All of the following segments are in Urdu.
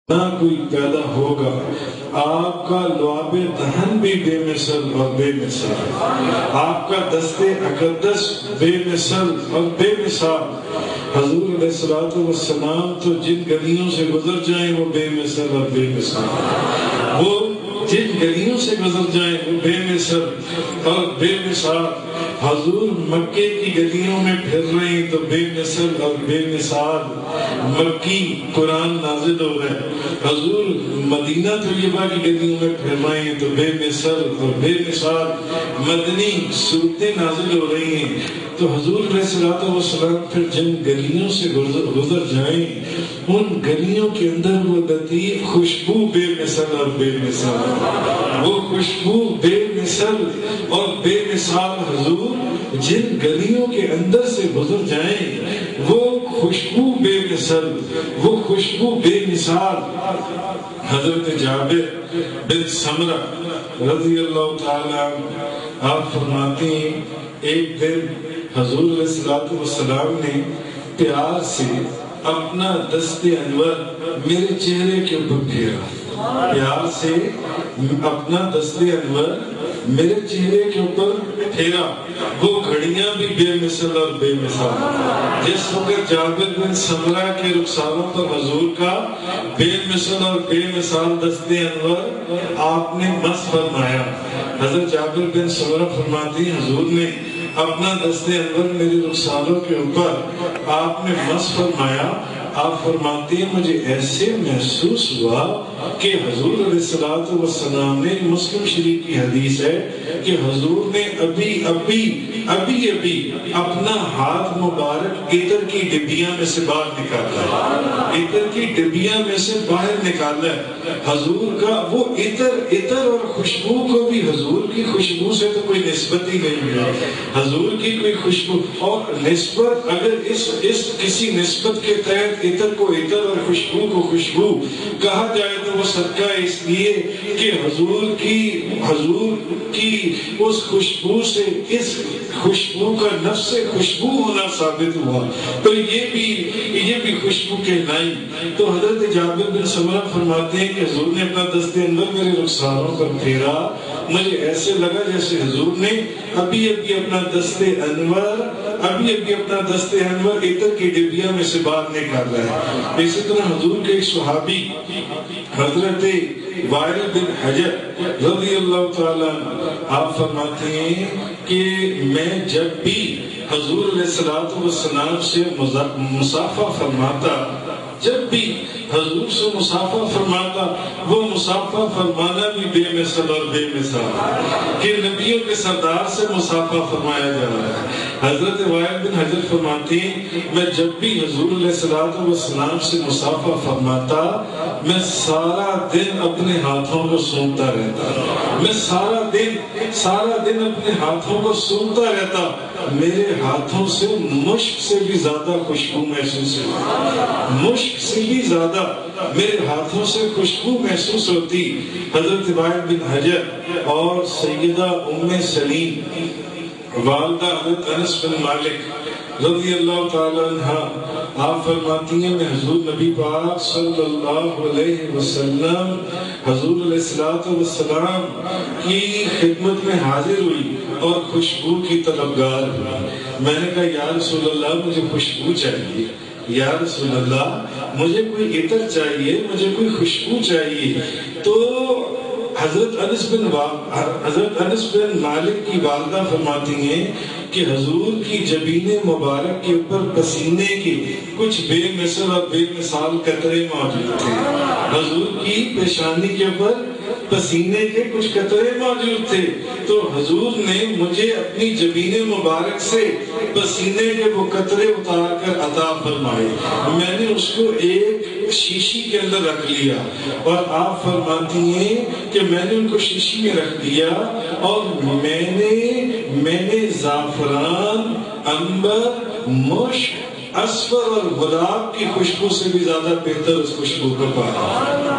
نہ کوئی پیدا ہوگا، آپ کا لعاب دہن بھی بے مثل اور بے مثال، آپ کا دست اقدس بے مثل اور بے مثال۔ حضور علیہ الصلوۃ والسلام تو جن گلیوں سے گزر جائیں وہ بے مثل اور بے مثال، وہ جن گلیوں سے گزر جائیں وہ بے مثل اور بے مثال۔ حضور مکے کی گلیوں میں پھر رہے ہیں تو بے مثل اور بے مثال مکی قرآن نازل ہو رہا ہے۔ حضور مدینہ طیبہ کی گلیوں میں پھر رہے ہیں تو بے مثل اور بے مثال مدنی صورتیں نازل ہو رہی ہیں۔ تو حضور علیہ الصلوۃ والسلام پھر جن گلیوں سے گزر جائیں ان گلیوں کے اندر وہ لطیف خوشبو بے مثل اور بے مثال، وہ خوشبو بے مثل اور بے مثال۔ حضور جن گلیوں کے اندر سے گزر جائیں وہ خوشبو بے مثل، وہ خوشبو بے مثال۔ حضرت جابر بن سمرہ رضی اللہ تعالی عنہ آپ فرماتے ہیں ایک دن حضور علیہ الصلوۃ والسلام نے پیار سے اپنا دست انور میرے چہرے کے اوپر پھیرا، پیار سے اپنا دست انور میرے چہرے کے اوپر پھیرا۔ وہ گھڑیاں بھی بے مثل اور بے مثال۔ جس وقت جابر بن سمرہ کے رخساروں پر حضور کا بے مثل اور بے مثال دست انور آپ نے مس فرمایا۔ حضرت جابر بن سمرہ فرماتی حضور نے اپنا دست انور میرے رخساروں کے اوپر آپ نے مس فرمایا۔ آپ فرماتے ہیں مجھے ایسے محسوس ہوا کہ حضور علیہ الصلوۃ والسلام نے، مسلم شریف کی حدیث ہے کہ حضور نے ابھی اپنا ہاتھ مبارک عطر کی ڈبیاں میں سے باہر نکالا ہے، عطر کی ڈبیاں میں سے باہر نکالا ہے۔ حضور کا وہ عطر اور خوشبو کو بھی حضور کی خوشبو سے تو کوئی نسبت ہی نہیں ہے، حضور کی کوئی خوشبو اور نسبت اگر اس کسی نسبت کے تحت عطر کو عطر اور خوشبو کو خوشبو کہا جائے تو وہ صدقہ اس لیے کہ حضور کی اس خوشبو سے اس خوشبو کا نفس خوشبو ہونا ثابت ہوا، تو یہ بھی خوشبو کہلائی۔ تو حضرت جابر بن سمرہ فرماتے ہیں کہ حضور نے اپنا دست انور میرے رخساروں پر پھیرا، مجھے ایسے لگا جیسے حضور نے ابھی اپنا دست انور عطر کی ڈبیاں میں سے باہر نکالا ہے۔ اسی طرح حضور کے ایک صحابی حضرت وائل بن حجر رضی اللہ تعالیٰ آپ فرماتے ہیں کہ میں جب بھی حضور علیہ الصلوۃ والسلام سے مصافحہ فرماتا، جب بھی حضور سے مصافحہ فرماتا، وہ مصافحہ فرمانا بھی بے مثل اور بے مثال کہ نبیوں کے سردار سے مصافحہ فرمایا جا رہا ہے۔ حضرت وائل بن حجر فرماتے ہیں میں جب بھی حضور علیہ الصلوۃ والسلام سے مصافحہ فرماتا میں سارا دن اپنے ہاتھوں کو سونگتا رہتا، میں سارا دن اپنے ہاتھوں کو سونگتا رہتا، میرے ہاتھوں سے مشک سے بھی زیادہ خوشبو محسوس ہوتی، مشک سے بھی زیادہ میرے ہاتھوں سے خوشبو محسوس ہوتی۔ حضرت وائل بن حجر اور سیدہ ام سلیم والدہ حضرت انس بن مالک رضی اللہ تعالی عنہ آپ فرماتی ہیں میں حضور نبی پاک صلی اللہ علیہ وسلم حضور علیہ الصلوۃ والسلام کی خدمت میں حاضر ہوئی اور خوشبو کی طلبگار ہوئی۔ میں نے کہا یا رسول اللہ مجھے خوشبو چاہیے، یا رسول اللہ مجھے کوئی عطر چاہیے، مجھے کوئی خوشبو چاہیے۔ تو حضرت انس بن مالک کی والدہ فرماتی ہیں کہ حضور کی جبین مبارک کے اوپر پسینے کے کچھ بے مثل اور بے مثال قطرے موجود تھے، حضور کی پیشانی کے اوپر پسینے کے کچھ قطرے موجود تھے، تو حضور نے مجھے اپنی جبین مبارک سے پسینے کے وہ قطرے اتار کر عطا فرمائے۔ میں نے اس کو ایک شیشی کے اندر رکھ لیا اور آپ فرماتی ہیں کہ میں نے ان کو شیشی میں رکھ دیا اور میں نے زعفران، عنبر، مشک، اسفر اور گلاب کی خوشبو سے بھی زیادہ بہتر اس خوشبو کو پایا۔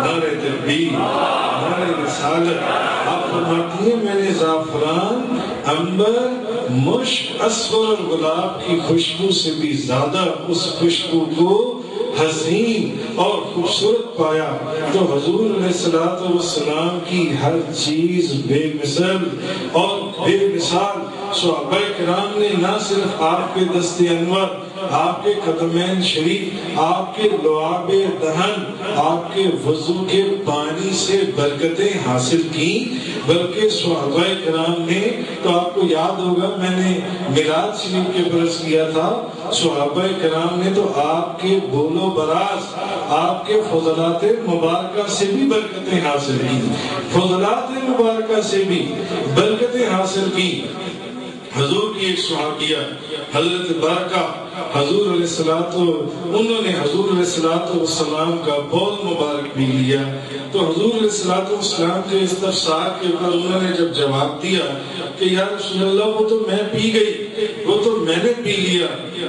نعرہ تکبیر، نعرہ رسالت۔ آپ فرماتی ہیں میں نے زعفران، عنبر، مشک، اسفر اور گلاب کی خوشبو سے بھی زیادہ اس خوشبو کو حسین اور خوبصورت پایا تو حضور علیہ الصلوۃ والسلام کی ہر چیز بے مثل اور بے مثال. صحابہ کرام نے نہ صرف آپ کے دست انور، آپ کے قدمین شریف، آپ کے لعاب دہن، آپ کے وضو کے پانی سے برکتیں حاصل کی، بلکہ صحابہ کرام نے، تو آپ کو یاد ہوگا میں نے میراج شریف کے برس کیا تھا، صحابہ کرام نے تو آپ کے بول و براز، آپ کے فضلات مبارکہ سے بھی برکتیں حاصل کی، فضلات مبارکہ سے بھی برکتیں حاصل کی. حضور کی ایک صحابیہ حضرت برکہ، حضور علیہ الصلوۃ، انہوں نے حضور علیہ الصلوۃ والسلام کا بول مبارک پی لیا. تو حضور علیہ الصلوۃ والسلام کے استفسار کے اوپر انہوں نے جب جواب دیا کہ یا رسول اللہ وہ تو میں پی گئی، وہ تو میں نے پی لیا،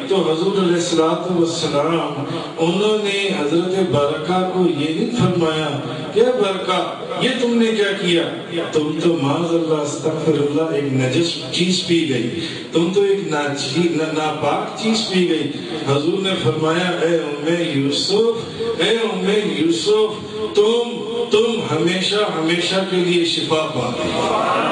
تو حضور علیہ الصلوۃ والسلام انہوں نے حضرت برکہ کو یہ نہیں فرمایا کہ برکہ یہ تم نے کیا کیا، تم تو معاذ اللہ استغفر اللہ ایک نجس چیز پی گئی، تم تو ایک ناپاک چیز پی گئی. حضور نے فرمایا اے ام یوسف، اے ام یوسف، تم ہمیشہ ہمیشہ کے لیے شفا پا گئی،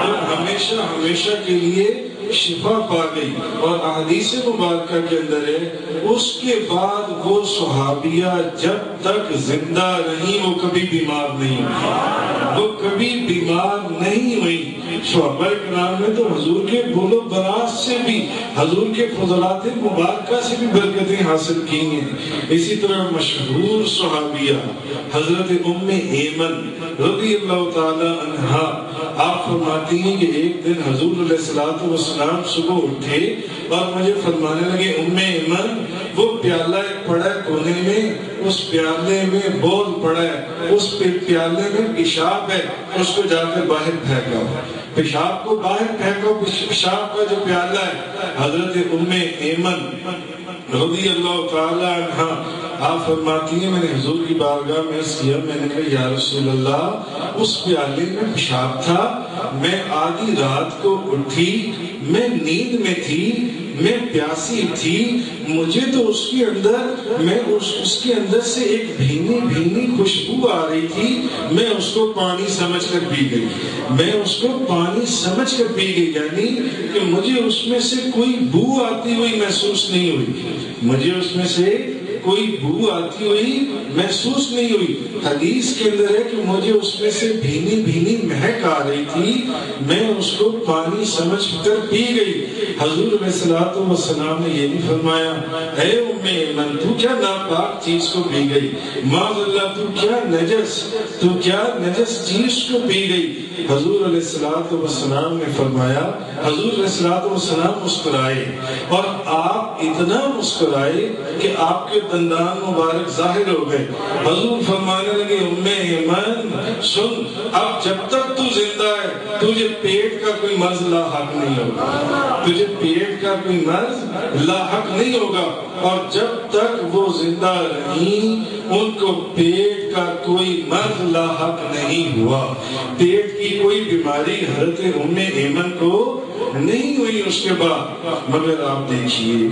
تم ہمیشہ ہمیشہ کے لیے شفا پا گئی. اور احادیث مبارکہ کے اندر ہے اس کے بعد وہ صحابیہ جب تک زندہ رہی وہ کبھی بیمار نہیں ہوئی، وہ کبھی بیمار نہیں ہوئی. صحابہ کرام نے تو حضور کے بول و براز سے بھی، حضور کے فضلات مبارکہ سے بھی برکتیں حاصل کی ہیں. اسی طرح مشہور صحابیہ حضرت ام ایمن رضی اللہ تعالی عنہا، آپ فرماتی ہیں کہ ایک دن حضور علیہ الصلوۃ والسلام صبح اٹھے اور مجھے فرمانے لگے ام ایمن وہ پیالہ پڑا ہے کونے میں، اس پیالے میں بول پڑا ہے، اس پیالے میں پیشاب ہے، اس کو جا کر باہر پھینکا، پیشاب کو باہر پھینکو، پیشاب کا جو پیالہ ہے. حضرت ام ایمن رضی اللہ تعالی عنہ آپ فرماتی ہیں میں نے حضور کی بارگاہ میں عرض کیا، میں نے کہا یا رسول اللہ اس پیالے میں پیشاب تھا، میں آدھی رات کو اٹھی، میں نیند میں تھی، میں پیاسی تھی، مجھے تو اس کے اندر میں اس کے اندر سے ایک بھینی بھینی خوشبو آ رہی تھی، میں اس کو پانی سمجھ کر پی گئی، میں اس کو پانی سمجھ کر پی گئی. یعنی کہ مجھے اس میں سے کوئی بو آتی ہوئی محسوس نہیں ہوئی، مجھے اس میں سے کوئی بو آتی ہوئی محسوس نہیں ہوئی. حدیث کے اندر ہے کہ مجھے اس میں سے بھینی بھینی مہک آ رہی تھی، میں اس کو پانی سمجھ کر پی گئی. حضور علیہ الصلوۃ والسلام نے یہ نہیں فرمایا اے ام ایمن تو کیا ناپاک چیز کو پی گئی، معاذ اللہ تو کیا نجس چیز کو پی گئی. حضور علیہ الصلوۃ والسلام نے فرمایا، حضور علیہ الصلوۃ والسلام مسکرائے اور آپ اتنا مسکرائے کہ آپ کے دندان مبارک ظاہر ہو گئے. حضور فرمانے لگے ام ایمن سن، اب جب تک تو زندہ ہے تجھے پیٹ کا کوئی مرض لاحق نہیں ہوگا، تجھے پیٹ کا کوئی مرض لاحق نہیں ہوگا. اور جب تک وہ زندہ رہی ان کو پیٹ کا کوئی مرض لاحق نہیں ہوا، پیٹ کی کوئی بیماری حضرت ام ایمن کو نہیں ہوئی اس کے بعد. مگر آپ دیکھیے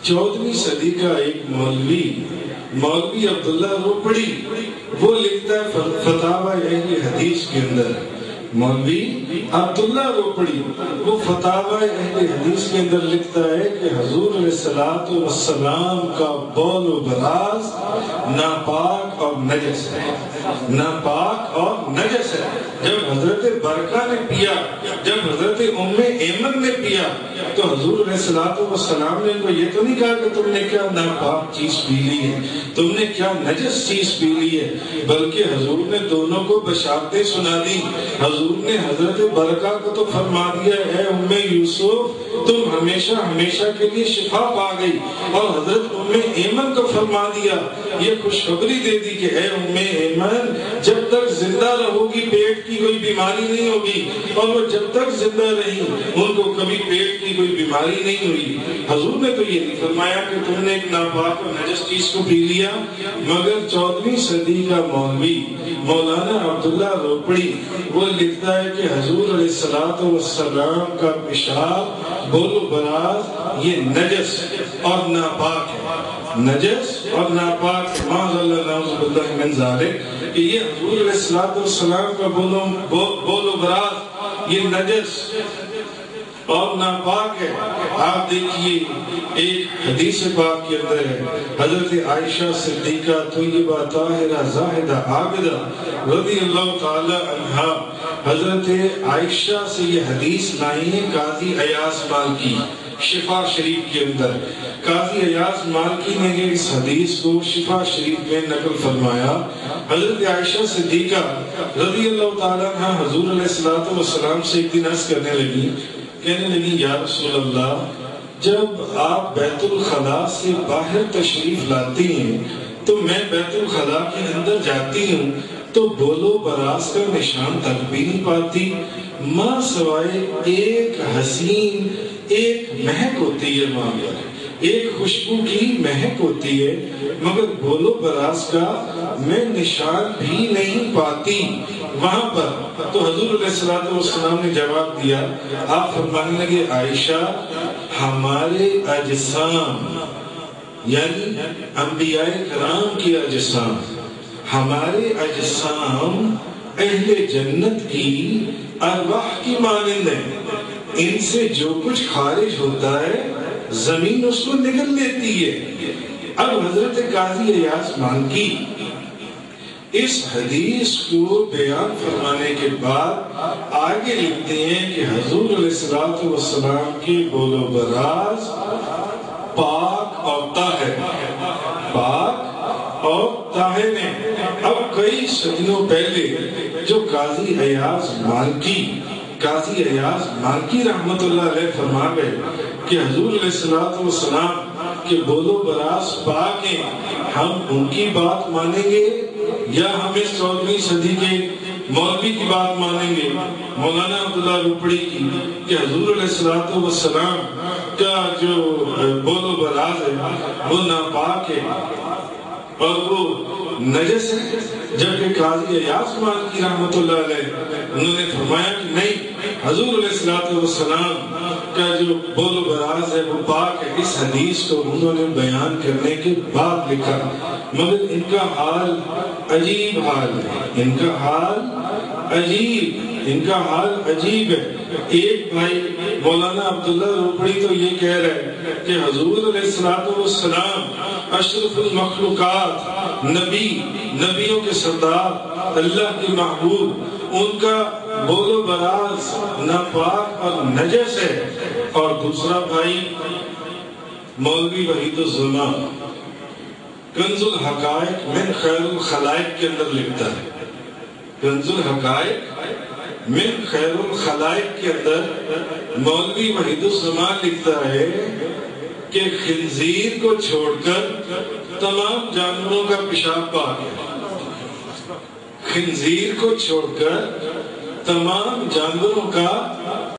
14ویں صدی کا ایک مولوی عبداللہ روپڑی وہ لکھتا ہے فتاوی اہل حدیث کے اندر، مولوی عبداللہ روپڑی وہ فتاوی اہل حدیث کے اندر لکھتا ہے کہ حضور علیہ الصلوۃ والسلام کا بول و براز ناپاک اور نجس ہے، ناپاک اور نجس ہے. جب حضرت برکہ نے پیا، جب حضرت ام ایمن نے پیا تو حضور علیہ الصلوۃ والسلام نے ان کو یہ تو نہیں کہا کہ تم نے کیا ناپاک چیز پی لی ہے، تم نے کیا نجس چیز پی لی ہے، بلکہ حضور نے دونوں کو بشارتیں سنا دی. حضور نے حضرت برکہ کو تو فرما دیا اے ام یوسف تم ہمیشہ ہمیشہ کے لیے شفا پا گئی، اور حضرت ام ایمن کو فرما دیا، یہ خوشخبری دے دی کہ اے ام ایمن جب تک زندہ رہو گی پیٹ کی کوئی بیماری نہیں ہوگی، اور وہ جب تک زندہ رہی ان کو کبھی پیٹ کی کوئی بیماری نہیں ہوئی. حضور نے تو یہ نہیں فرمایا کہ تم نے ایک ناپاک اور نجس چیز کو پی لیا. مگر 14ویں صدی کا مولوی مولانا عبداللہ روپڑی وہ لکھتا ہے کہ حضور علیہ الصلوۃ والسلام کا پیشاب بول و براز یہ نجس اور ناپاک ہے، نجس اور ناپاک معاذ اللہ نعوذ باللہ من ذالک کہ یہ حضور علیہ السلام کا بول و براز یہ نجس اور ناپاک ہے. آپ دیکھیے ایک حدیث پاک کے اندر ہے حضرت عائشہ صدیقہ طیبہ طاہرہ زاہدہ عابدہ رضی اللہ تعالی عنہا حضرت عائشہ سے یہ حدیث لائی ہے قاضی ایاز مالکی شفا شریف کے اندر. قاضی ایاز مالکی نے اس حدیث کو شفا شریف میں نقل فرمایا. حضرت عائشہ صدیقہ رضی اللہ تعالی عنہ حضور علیہ السلام سے ایک دن عرض کرنے لگی کہنے لگی یا رسول اللہ جب آپ بیت الخلا سے باہر تشریف لاتی ہیں تو میں بیت الخلا کے اندر جاتی ہوں تو بول و براز کا نشان تک بھی نہیں پاتی ماں سوائے ایک حسین ایک مہک ہوتی ہے وہاں پر ایک خوشبو کی مہک ہوتی ہے مگر بول و براز کا میں نشان بھی نہیں پاتی وہاں پر. تو حضور علیہ السلام نے جواب دیا آپ فرمانے لگے عائشہ ہمارے اجسام یعنی انبیاء کرام کی اجسام ہمارے اجسام اہل جنت کی ارواح کی مانند ہیں. ان سے جو کچھ خارج ہوتا ہے زمین اس کو نگل لیتی ہے. اب حضرت قاضی ایاز مالکی اس حدیث کو بیان فرمانے کے بعد آگے لکھتے ہیں کہ حضور علیہ السلام کی بول و براز پاک اور طاہر پاک اور طاہر نے. اب کئی صدیوں پہلے جو قاضی ایاز مالکی رحمت اللہ علیہ فرما گئے کہ حضور علیہ السلام کے بول و براز پاک ہیں ہم ان کی بات مانیں گے یا ہم اس 14ویں صدی کے مولوی کی بات مانیں گے مولانا عبداللہ روپڑی کی کہ حضور علیہ السلام کا جو بول و براز ہے وہ ناپاک ہے اور وہ نجس ہے. جبکہ قاضی ایاز مالکی رحمت اللہ علیہ انہوں نے فرمایا کہ نہیں حضور علیہ السلام کا جو بول و براز ہے وہ پاک ہے. اس حدیث کو انہوں نے بیان کرنے کے بعد لکھا مگر ان کا حال عجیب حال ہے ان کا حال عجیب ہے. ایک بھائی مولانا عبداللہ روپڑی تو یہ کہہ رہے کہ حضور علیہ السلام اشرف المخلوقات نبیوں کے سردار اللہ کے محبوب ان کا بول و براز ناپاک اور نجس ہے. اور دوسرا بھائی مولوی وحید الزمان کنز الحقائق من خیر الخلائق کے اندر لکھتا ہے کنز الحقائق من خیر الخلائق کے اندر مولوی وحید الزمان لکھتا ہے کہ خنزیر کو چھوڑ کر تمام جانوروں کا پیشاب پاک ہے. خنزیر کو چھوڑ کر تمام جانوروں کا